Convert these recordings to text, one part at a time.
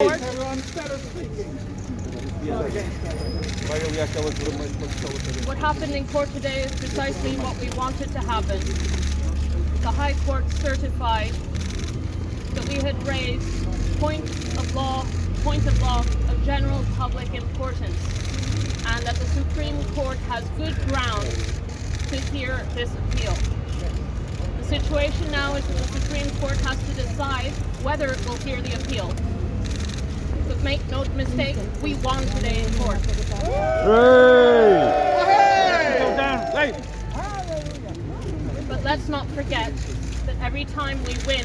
What happened in court today is precisely what we wanted to happen. The High Court certified that we had raised point of law of general public importance, and that the Supreme Court has good ground to hear this appeal. The situation now is that the Supreme Court has to decide whether it will hear the appeal. But make no mistake, we won today in court. But let's not forget that every time we win,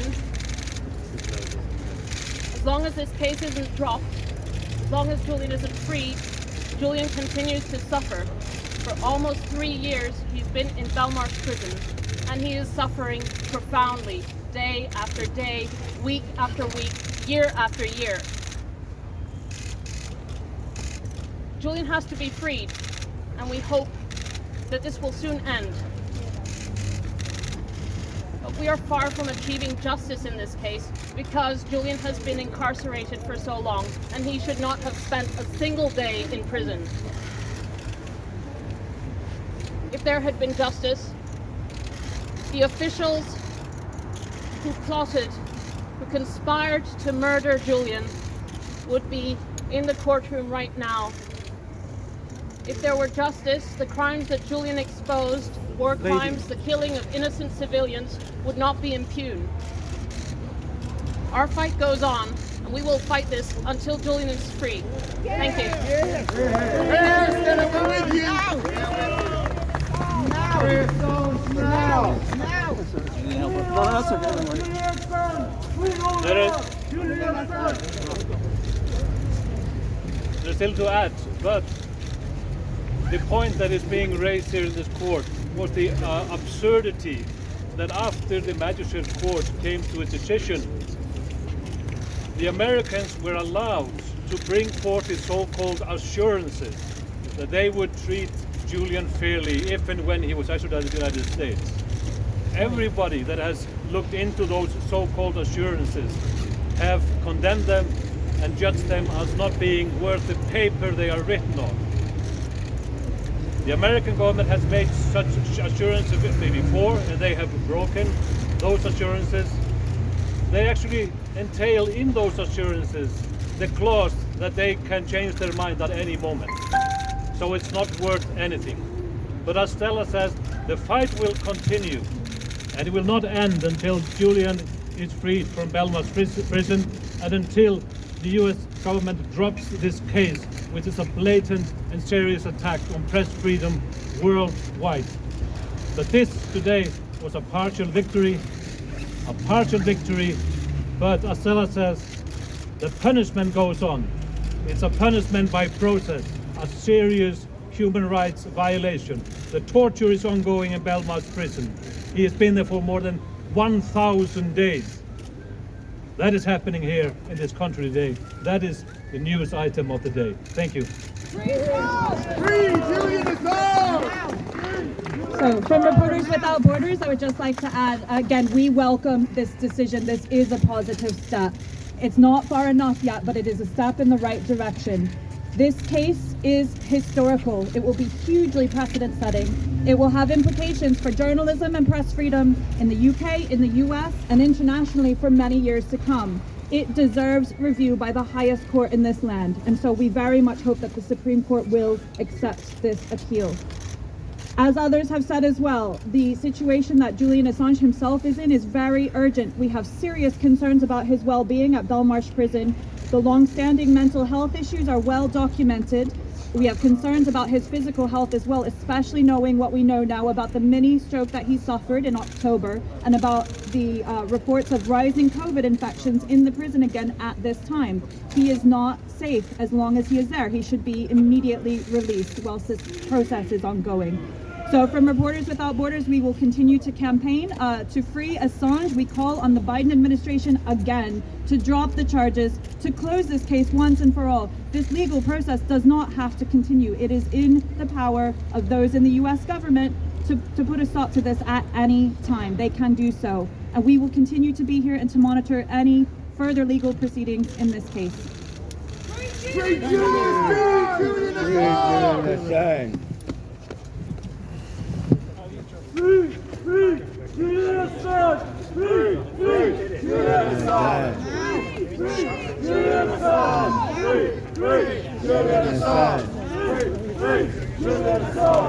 as long as this case isn't dropped, as long as Julian isn't freed, Julian continues to suffer. For almost 3 years, he's been in Belmarsh prison, and he is suffering profoundly, day after day, week after week, year after year. Julian has to be freed, and we hope that this will soon end. But we are far from achieving justice in this case because Julian has been incarcerated for so long, and he should not have spent a single day in prison. If there had been justice, the officials who plotted, who conspired to murder Julian would be in the courtroom right now. If there were justice, the crimes that Julian exposed, war crimes, the killing of innocent civilians, would not be impugned. Our fight goes on, and we will fight this until Julian is free. Thank you. There's still to add, but the point that is being raised here in this court was the absurdity that after the magistrate court came to a decision, the Americans were allowed to bring forth the so-called assurances that they would treat Julian fairly if and when he was extradited to the United States. Everybody that has looked into those so-called assurances have condemned them and judged them as not being worth the paper they are written on. The American government has made such assurances before, and they have broken those assurances. They actually entail in those assurances the clause that they can change their mind at any moment. So it's not worth anything. But as Stella says, the fight will continue, and it will not end until Julian is freed from Belmarsh prison and until the US government drops this case, which is a blatant and serious attack on press freedom worldwide. But this today was a partial victory, but as Stella says, the punishment goes on. It's a punishment by process, a serious human rights violation. The torture is ongoing in Belmarsh prison. He has been there for more than 1,000 days. That is happening here in this country today. That is the news item of the day. Thank you. Free Julian Assange! So, from Reporters Without Borders, I would just like to add, again, we welcome this decision. This is a positive step. It's not far enough yet, but it is a step in the right direction. This case is historical. It will be hugely precedent-setting. It will have implications for journalism and press freedom in the UK, in the US, and internationally for many years to come. It deserves review by the highest court in this land, and so we very much hope that the Supreme Court will accept this appeal. As others have said as well, the situation that Julian Assange himself is in is very urgent. We have serious concerns about his well-being at Belmarsh prison. The long-standing mental health issues are well documented. We have concerns about his physical health as well, especially knowing what we know now about the mini stroke that he suffered in October and about the reports of rising COVID infections in the prison again at this time. He is not safe as long as he is there. He should be immediately released whilst this process is ongoing. So from Reporters Without Borders, we will continue to campaign to free Assange. We call on the Biden administration again to drop the charges, to close this case once and for all. This legal process does not have to continue. It is in the power of those in the US government to put a stop to this at any time. They can do so. And we will continue to be here and to monitor any further legal proceedings in this case. Free Julian Assange! Free Julian Assange! Free Julian Assange! Free Julian Assange! Free Julian Assange! Free Julian Assange!